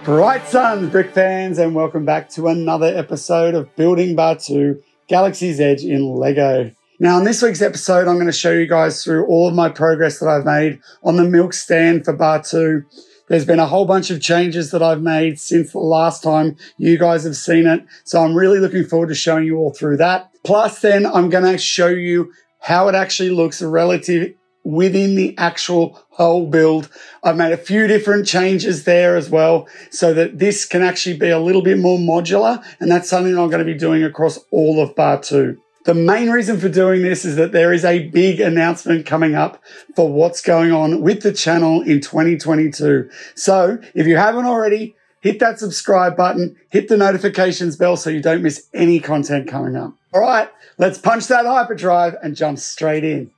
Right, sons, brick fans, and welcome back to another episode of Building Batuu Galaxy's Edge in Lego. Now, in this week's episode, I'm going to show you guys through all of my progress that I've made on the milk stand for Batuu. There's been a whole bunch of changes that I've made since the last time you guys have seen it, so I'm really looking forward to showing you all through that. Plus, then, I'm going to show you how it actually looks relative within the actual whole build. I've made a few different changes there as well so that this can actually be a little bit more modular, and that's something I'm going to be doing across all of Batuu. The main reason for doing this is that there is a big announcement coming up for what's going on with the channel in 2022. So if you haven't already, hit that subscribe button, hit the notifications bell so you don't miss any content coming up. All right, let's punch that hyperdrive and jump straight in.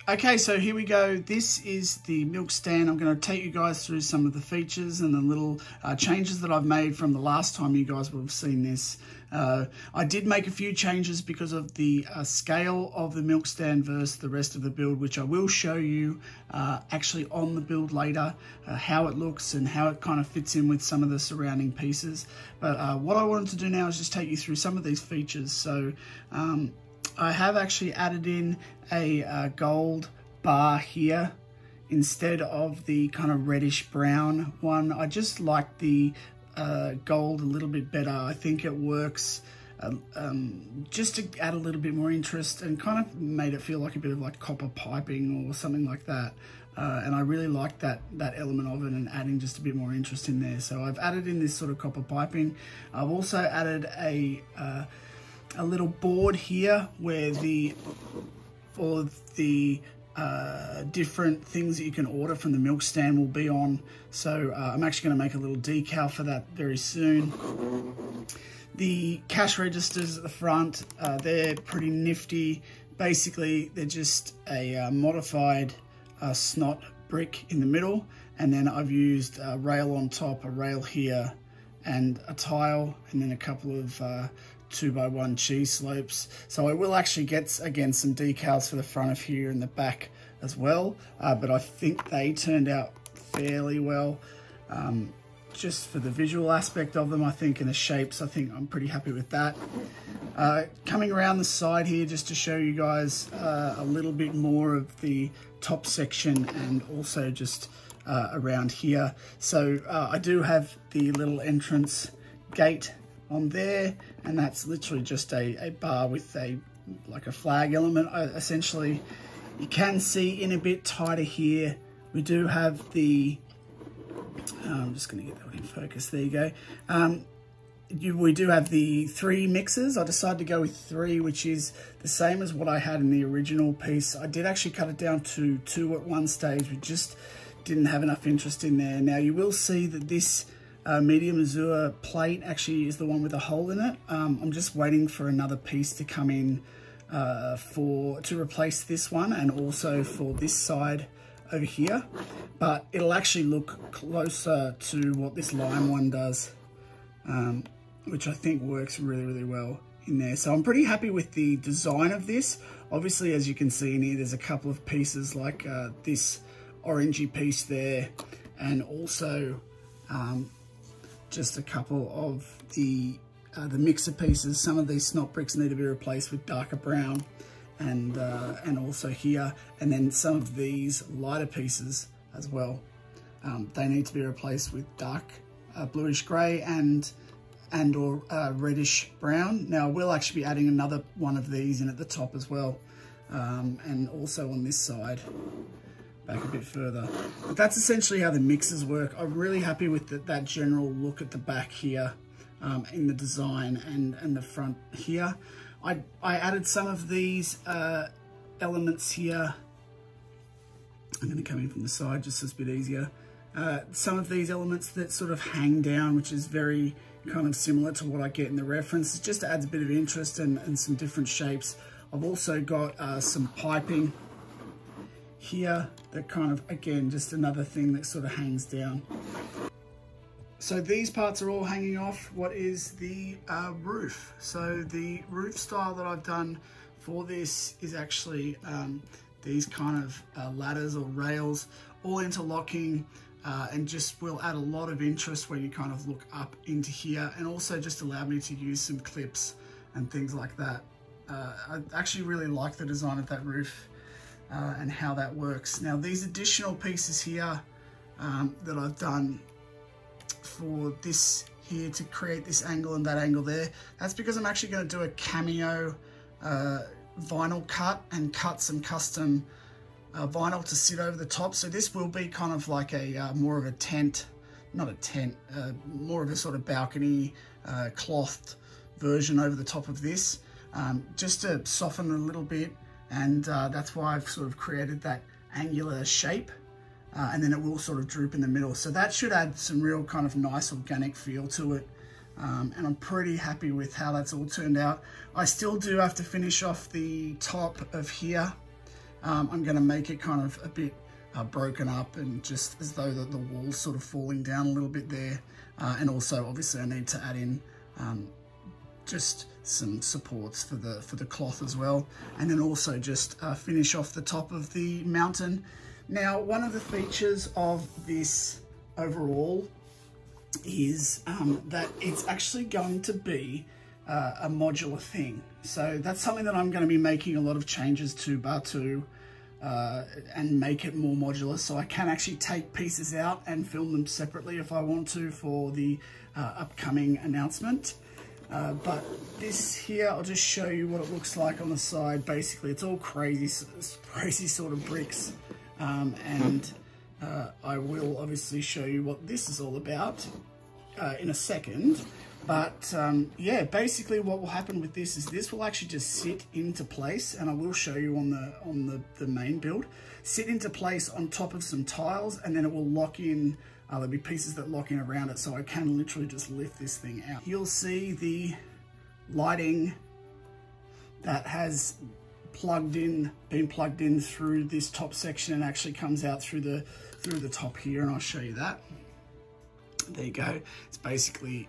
Okay, so here we go. This is the milk stand. I'm going to take you guys through some of the features and the little changes that I've made from the last time you guys will have seen this. I did make a few changes because of the scale of the milk stand versus the rest of the build, which I will show you actually on the build later, how it looks and how it kind of fits in with some of the surrounding pieces. But what I wanted to do now is just take you through some of these features. So I have actually added in a gold bar here instead of the kind of reddish brown one. I just like the gold a little bit better. I think it works just to add a little bit more interest and kind of made it feel like a bit of like copper piping or something like that. And I really like that element of it and adding just a bit more interest in there. So I've added in this sort of copper piping. I've also added a little board here where all of the different things that you can order from the milk stand will be on. So I'm actually going to make a little decal for that very soon. The cash registers at the front, they're pretty nifty. Basically, they're just a modified snot brick in the middle, and then I've used a rail on top, a rail here, and a tile, and then a couple of 2x1 cheese slopes. So I will actually get, again, some decals for the front of here and the back as well, but I think they turned out fairly well. Just for the visual aspect of them, I think, and the shapes, I think I'm pretty happy with that. Coming around the side here, just to show you guys a little bit more of the top section and also just around here. So I do have the little entrance gate on there, and that's literally just a bar with like a flag element. Essentially, you can see in a bit tighter here, we do have the, I'm just going to get that in focus, there you go. We do have the 3 mixers. I decided to go with 3, which is the same as what I had in the original piece. I did actually cut it down to 2 at one stage. We just didn't have enough interest in there. Now you will see that this medium azure plate actually is the one with a hole in it. I'm just waiting for another piece to come in to replace this one, and also for this side over here, but it'll actually look closer to what this lime one does, which I think works really, really well in there. So I'm pretty happy with the design of this. Obviously, as you can see in here, there's a couple of pieces like this orangey piece there, and also just a couple of the mixer pieces. Some of these snot bricks need to be replaced with darker brown, and also here, and then some of these lighter pieces as well. They need to be replaced with dark bluish grey and or reddish brown. Now I will actually be adding another one of these in at the top as well, and also on this side back a bit further. But that's essentially how the mixers work. I'm really happy with that general look at the back here, in the design and the front here. I added some of these elements here. I'm going to come in from the side just so it's a bit easier. Some of these elements that sort of hang down, which is very kind of similar to what I get in the reference. It just adds a bit of interest and some different shapes. I've also got some piping here that kind of, again, just another thing that sort of hangs down. So these parts are all hanging off what is the roof. So the roof style that I've done for this is actually these kind of ladders or rails, all interlocking, and just will add a lot of interest when you kind of look up into here, and also just allow me to use some clips and things like that. I actually really like the design of that roof and how that works. Now these additional pieces here that I've done for this here to create this angle and that angle there, that's because I'm actually going to do a cameo vinyl cut and cut some custom vinyl to sit over the top. So this will be kind of like a more of a tent, not a tent, more of a sort of balcony clothed version over the top of this, just to soften a little bit, and that's why I've sort of created that angular shape, and then it will sort of droop in the middle. So that should add some real kind of nice organic feel to it, and I'm pretty happy with how that's all turned out. I still do have to finish off the top of here. I'm going to make it kind of a bit broken up, and just as though the wall's sort of falling down a little bit there, and also obviously I need to add in just some supports for the cloth as well, and then also just finish off the top of the mountain. Now, one of the features of this overall is that it's actually going to be a modular thing. So that's something that I'm going to be making a lot of changes to Batuu and make it more modular, so I can actually take pieces out and film them separately if I want to for the upcoming announcement. But this here, I'll just show you what it looks like on the side. Basically, it's all crazy sort of bricks. And I will obviously show you what this is all about in a second. But yeah, basically what will happen with this is this will actually just sit into place, and I will show you on the main build, sit into place on top of some tiles, and then it will lock in. There'll be pieces that lock in around it, so I can literally just lift this thing out. You'll see the lighting that has been plugged in through this top section, and actually comes out through the top here, and I'll show you that. There you go. It's basically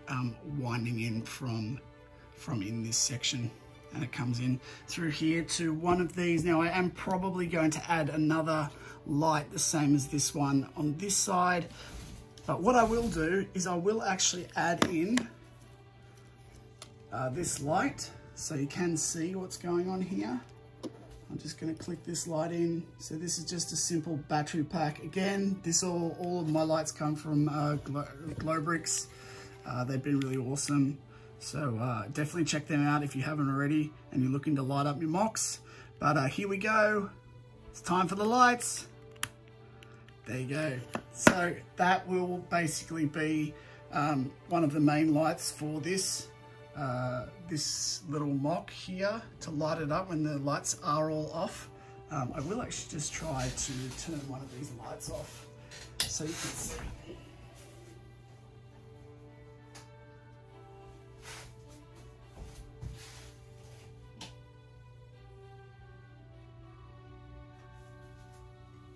winding in from in this section, and it comes in through here to one of these. Now I am probably going to add another light the same as this one on this side, but what I will do is I will actually add in this light so you can see what's going on here. I'm just going to click this light in. So this is just a simple Batuu pack. Again, all of my lights come from Glowbricks. They've been really awesome. So definitely check them out if you haven't already and you're looking to light up your MOCs. But here we go. It's time for the lights. There you go. So that will basically be one of the main lights for this little MOC here to light it up when the lights are all off. I will actually just try to turn one of these lights off so you can see.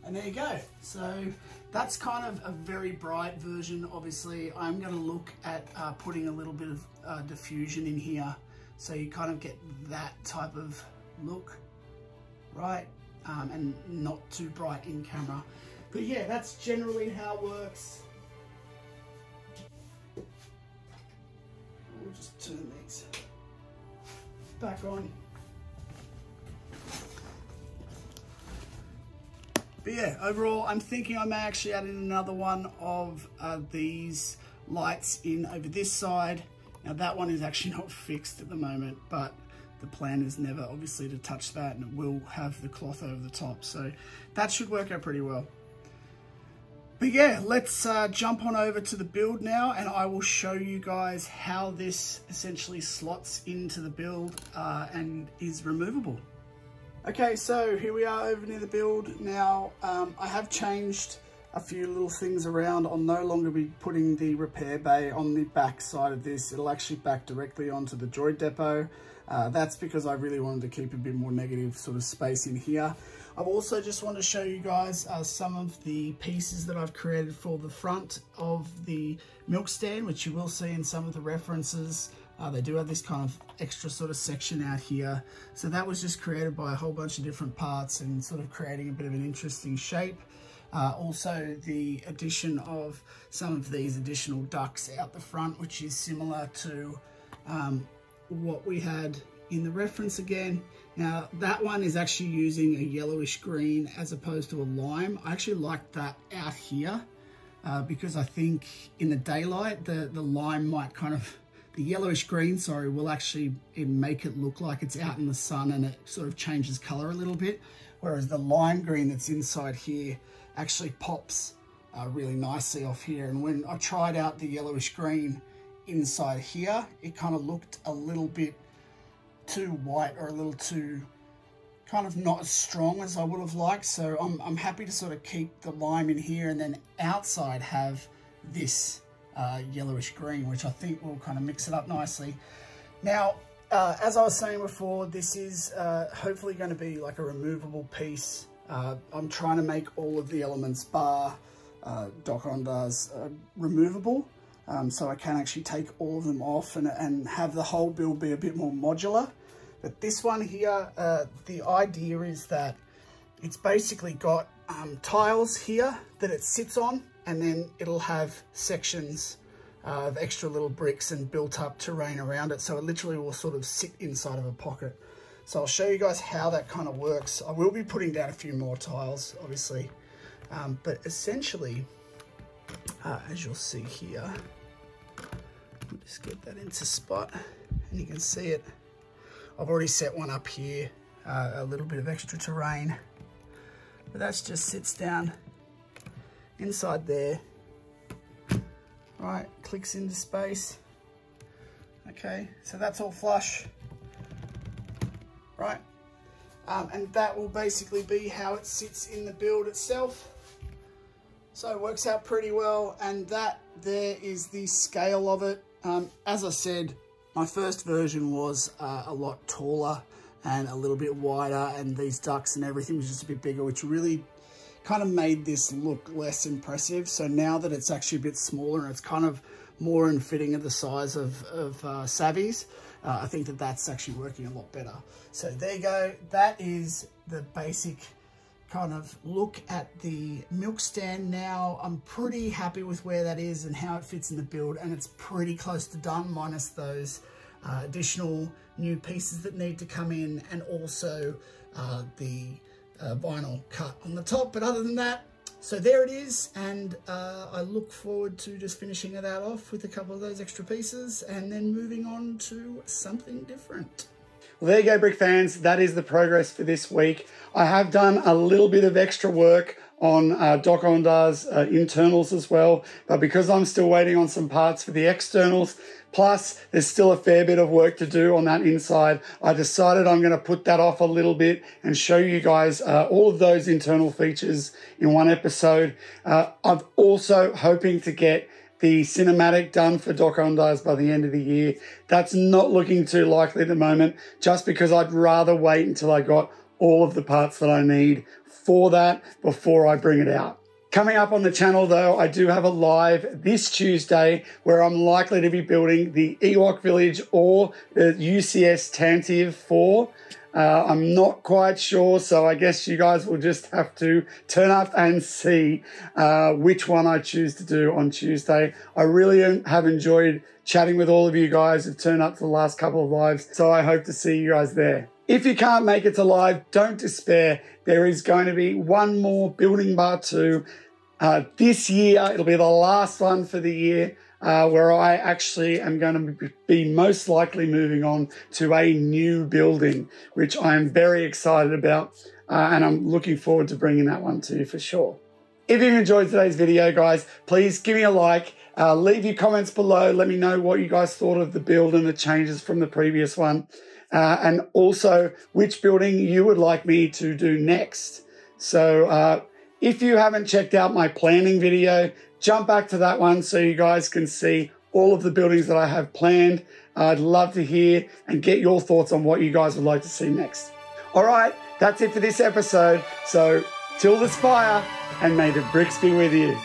And there you go. So that's kind of a very bright version. Obviously, I'm going to look at putting a little bit of diffusion in here, so you kind of get that type of look, right? And not too bright in camera. But yeah, that's generally how it works. We'll just turn these back on. But yeah, overall, I'm thinking I may actually add in another one of these lights in over this side. Now that one is actually not fixed at the moment, but the plan is never obviously to touch that, and it will have the cloth over the top. So that should work out pretty well. But yeah, let's jump on over to the build now, and I will show you guys how this essentially slots into the build and is removable. Okay, so here we are over near the build. Now, I have changed a few little things around. I'll no longer be putting the repair bay on the back side of this. It'll actually back directly onto the droid depot. That's because I really wanted to keep a bit more negative sort of space in here. I've also just wanted to show you guys some of the pieces that I've created for the front of the milk stand, which you will see in some of the references They do have this kind of extra sort of section out here. So that was just created by a whole bunch of different parts and sort of creating a bit of an interesting shape. Also the addition of some of these additional ducts out the front, which is similar to what we had in the reference again. Now that one is actually using a yellowish green as opposed to a lime. I actually like that out here because I think in the daylight the lime might kind of, the yellowish green, sorry, will actually make it look like it's out in the sun and it sort of changes color a little bit. Whereas the lime green that's inside here actually pops really nicely off here. And when I tried out the yellowish green inside here, it kind of looked a little bit too white or a little too kind of not as strong as I would have liked. So I'm happy to sort of keep the lime in here and then outside have this yellowish green, which I think will kind of mix it up nicely. Now, as I was saying before, this is hopefully going to be like a removable piece. I'm trying to make all of the elements bar Doc Ondar's removable, so I can actually take all of them off and have the whole build be a bit more modular. But this one here, the idea is that it's basically got tiles here that it sits on, and then it'll have sections of extra little bricks and built up terrain around it. So it literally will sort of sit inside of a pocket. So I'll show you guys how that kind of works. I will be putting down a few more tiles, obviously. But essentially, as you'll see here, I'll just get that into spot and you can see it. I've already set one up here, a little bit of extra terrain, but that just sits down inside there, right, clicks into space. Okay, so that's all flush, right? And that will basically be how it sits in the build itself. So it works out pretty well, and that there is the scale of it. As I said, my first version was a lot taller and a little bit wider, and these ducts and everything was just a bit bigger, which really kind of made this look less impressive. So now that it's actually a bit smaller and it's kind of more in fitting of the size of Savvy's, I think that that's actually working a lot better. So there you go. That is the basic kind of look at the milk stand now. I'm pretty happy with where that is and how it fits in the build, and it's pretty close to done, minus those additional new pieces that need to come in, and also the vinyl cut on the top. But other than that, so there it is, and I look forward to just finishing it out off with a couple of those extra pieces and then moving on to something different. Well, there you go, Brick fans. That is the progress for this week. I have done a little bit of extra work on Doc Ondar's internals as well, but because I'm still waiting on some parts for the externals, plus there's still a fair bit of work to do on that inside, I decided I'm going to put that off a little bit and show you guys all of those internal features in one episode. I'm also hoping to get the cinematic done for Doc Ondar's by the end of the year. That's not looking too likely at the moment, just because I'd rather wait until I got all of the parts that I need for that before I bring it out. Coming up on the channel though, I do have a live this Tuesday where I'm likely to be building the Ewok Village or the UCS Tantive 4. I'm not quite sure, so I guess you guys will just have to turn up and see which one I choose to do on Tuesday. I really have enjoyed chatting with all of you guys who've turned up for the last couple of lives, so I hope to see you guys there. If you can't make it to live, don't despair. There is going to be one more Building Batuu this year. It'll be the last one for the year. Where I actually am going to be most likely moving on to a new building, which I am very excited about, and I'm looking forward to bringing that one to you for sure. If you've enjoyed today's video, guys, please give me a like, leave your comments below, let me know what you guys thought of the build and the changes from the previous one, and also which building you would like me to do next. So if you haven't checked out my planning video, jump back to that one so you guys can see all of the buildings that I have planned. I'd love to hear and get your thoughts on what you guys would like to see next. All right, that's it for this episode. So till the spire, and may the bricks be with you.